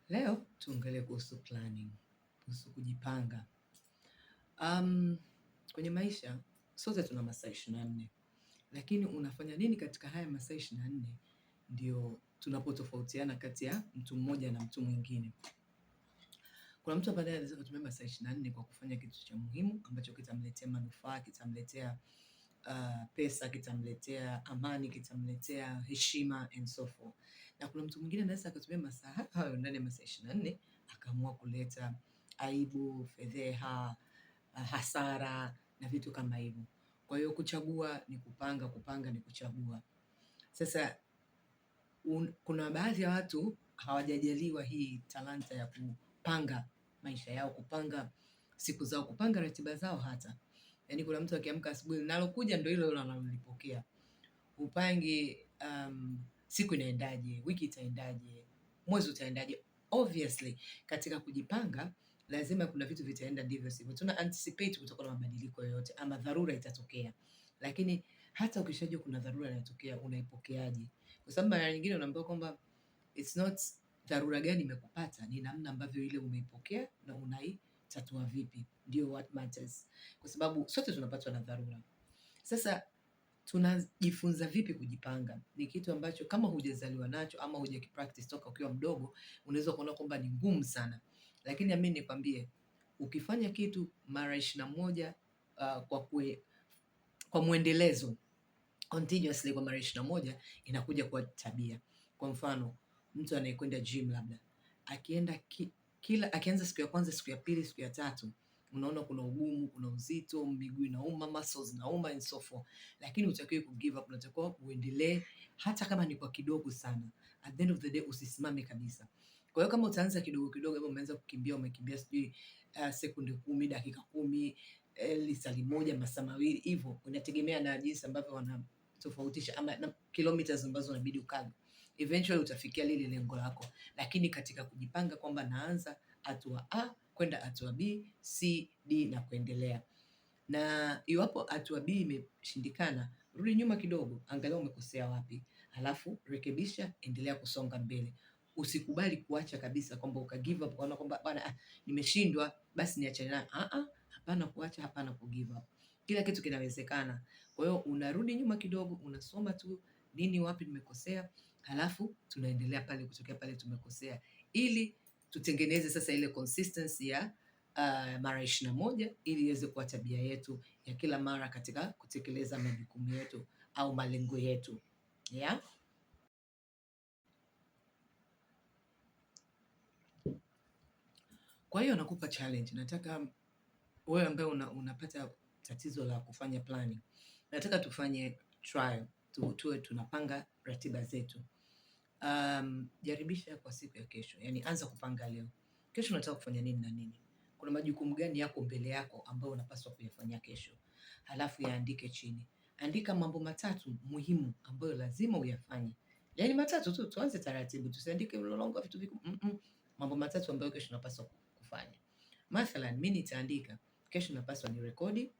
Leo tuongelee kuhusu planning, kuhusu kujipanga. Kwenye maisha sote tuna masaa 24, lakini unafanya nini katika haya masaa 24 ndio tunapotofautiana kati ya mtu mmoja na mtu mwingine. Kuna mtu ambaye anaweza kutumia masaa 24 kwa kufanya kitu cha muhimu ambacho kitamletea manufaa, kitamletea pesa, kitamletea amani, kitamletea heshima and so forth. Na kuna mtu mwingine anaweza akatumia masaa hayo ndani ya masaa 24 akaamua kuleta aibu, fedheha, hasara na vitu kama hivyo. Kwa hiyo kuchagua ni kupanga, kupanga ni kuchagua. Sasa kuna baadhi ya watu hawajajaliwa hii talanta ya kupanga maisha yao, kupanga siku zao, kupanga ratiba zao hata. Yaani kuna mtu akiamka asubuhi linalokuja ndio hilo hilo analolipokea. Upangi siku inaendaje, wiki itaendaje, mwezi utaendaje. Obviously, katika kujipanga lazima kuna vitu vitaenda ndivyo sivyo. Tuna anticipate kutakuwa na mabadiliko yoyote ama dharura itatokea. Lakini hata ukishajua kuna dharura inatokea, unaipokeaje? Kwa sababu mara nyingine unaambiwa kwamba it's not dharura gani imekupata, ni namna ambavyo ile umeipokea na unaitatua vipi, ndio what matters. Kwa sababu sote tunapatwa na dharura. Sasa tunajifunza vipi kujipanga? Ni kitu ambacho kama hujazaliwa nacho ama hujakipractice toka ukiwa mdogo, unaweza kuona kwamba ni ngumu sana. Lakini amini nikwambie, ukifanya kitu mara 21 kwa mwendelezo continuously kwa mara 21 inakuja kwa tabia. Kwa mfano, mtu anayekwenda gym labda akienda akianza siku ya kwanza, siku ya pili, siku ya tatu, unaona kuna ugumu, kuna uzito, miguu inauma, muscles inauma and so forth, lakini hutakiwi ku give up, unatakiwa uendelee hata kama ni kwa kidogo sana. At the end of the day usisimame kabisa. Kwa hiyo kama utaanza kidogo kidogo, kama umeanza kukimbia, umekimbia sijui sekunde 10, dakika 10, lisali moja, masaa mawili, hivyo inategemea na jinsi ambavyo wanatofautisha ama na kilometers ambazo unabidi ukaze. Eventually utafikia lile lengo lako, lakini katika kujipanga kwamba naanza hatua A kwenda hatua B, C, D na kuendelea. Na iwapo hatua B imeshindikana, rudi nyuma kidogo, angalia umekosea wapi, halafu rekebisha, endelea kusonga mbele. Usikubali kuacha kabisa kwamba uka give up ukaona kwamba bwana nimeshindwa basi niachane nayo. Hapana kuacha, hapana ku give up. Kila kitu kinawezekana. Kwa hiyo unarudi nyuma kidogo, unasoma tu nini wapi nimekosea, halafu tunaendelea pale kutokea pale tumekosea, ili tutengeneze sasa ile consistency ya mara 21 ili iweze kuwa tabia yetu ya kila mara katika kutekeleza majukumu yetu au malengo yetu. Yeah? Kwa hiyo nakupa challenge. Nataka wewe ambaye unapata tatizo la kufanya planning, nataka tufanye trial, tuwe tunapanga ratiba zetu. Jaribisha kwa siku ya kesho, yani anza kupanga leo. Kesho unataka kufanya nini na nini? Kuna majukumu gani yako mbele yako ambayo unapaswa kuyafanya kesho? Halafu yaandike chini. Andika mambo matatu muhimu ambayo lazima uyafanye. Yani matatu tu, tuanze taratibu, tusiandike mlolongo wa vitu vikubwa. Mambo matatu ambayo kesho unapaswa kufanya. Mathalan, mimi nitaandika kesho napaswa ni rekodi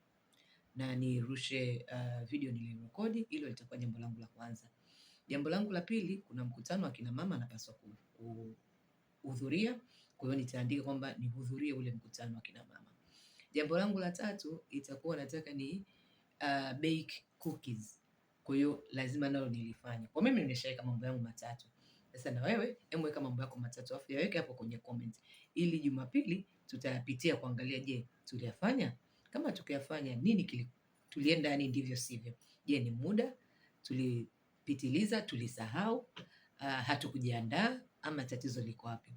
na nirushe video nilirekodi. Hilo litakuwa jambo langu la kwanza. Jambo langu la pili, kuna mkutano wa kina mama napaswa kuhudhuria. Kwa hiyo nitaandika kwamba nihudhurie ule mkutano wa kina mama. Jambo langu la tatu itakuwa nataka ni bake cookies. Kwa hiyo lazima nalo nilifanye. Kwa mimi nimeshaweka mambo yangu matatu. Sasa na wewe hebu weka mambo yako matatu afu yaweke hapo kwenye comment, ili Jumapili tutayapitia kuangalia, je, tuliyafanya? Kama tukiyafanya, nini tulienda yani ndivyo sivyo? Je, ni muda tulipitiliza, tulisahau, hatukujiandaa ama tatizo liko wapi?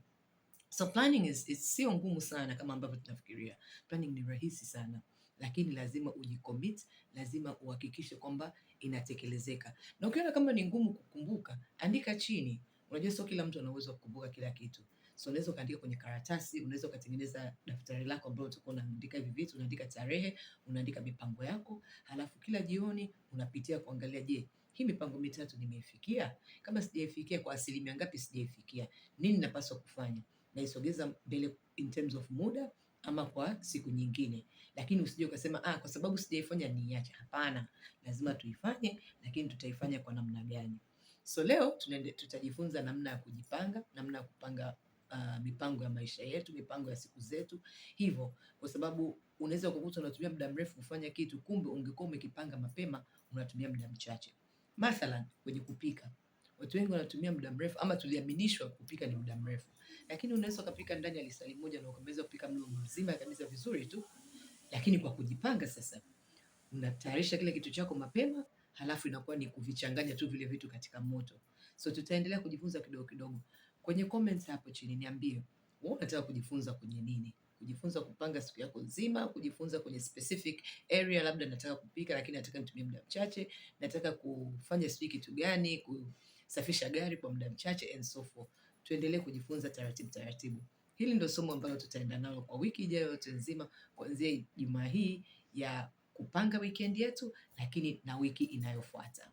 So planning is sio ngumu sana kama ambavyo tunafikiria. Planning ni rahisi sana, lakini lazima ujicommit, lazima uhakikishe kwamba inatekelezeka. Na ukiona kama ni ngumu kukumbuka, andika chini. Unajua sio kila mtu ana uwezo wa kukumbuka kila kitu. So unaweza ukaandika kwenye karatasi, unaweza ukatengeneza daftari lako ambalo utakuwa unaandika hivi vitu, unaandika tarehe, unaandika mipango yako, halafu kila jioni unapitia kuangalia, je, hii mipango mitatu nimeifikia? Kama sijaifikia, kwa asilimia ngapi sijaifikia? Nini napaswa kufanya? Naisogeza mbele in terms of muda ama kwa siku nyingine. Lakini usije ukasema kwa sababu sijaifanya niache. Hapana, lazima tuifanye, lakini tutaifanya kwa namna gani? So leo tutajifunza namna ya kujipanga, namna ya kupanga mipango ya maisha yetu, mipango ya siku zetu hivyo, kwa sababu unaweza kukuta unatumia muda mrefu kufanya kitu, kumbe ungekuwa umekipanga mapema, unatumia muda mchache. Mathalan, kwenye kupika, watu wengi wanatumia muda mrefu, ama tuliaminishwa kupika ni muda mrefu, lakini unaweza ukapika ndani ya lisali moja na ukamaliza kupika mlo mzima kabisa vizuri tu. Lakini kwa kujipanga sasa, unatayarisha kile kitu chako mapema, halafu inakuwa ni kuvichanganya tu vile vitu katika moto. So tutaendelea kujifunza kidogo kidogo. Kwenye comments hapo chini niambie, wewe unataka kujifunza kwenye nini? Kujifunza kupanga siku yako nzima, kujifunza kwenye specific area, labda nataka kupika lakini nataka nitumie muda mchache, nataka kufanya sijui kitu gani, kusafisha gari kwa muda mchache and so forth. Tuendelee kujifunza taratibu taratibu. Hili ndio somo ambalo tutaenda nalo kwa wiki ijayo yote nzima, kuanzia Ijumaa hii ya kupanga weekend yetu, lakini na wiki inayofuata.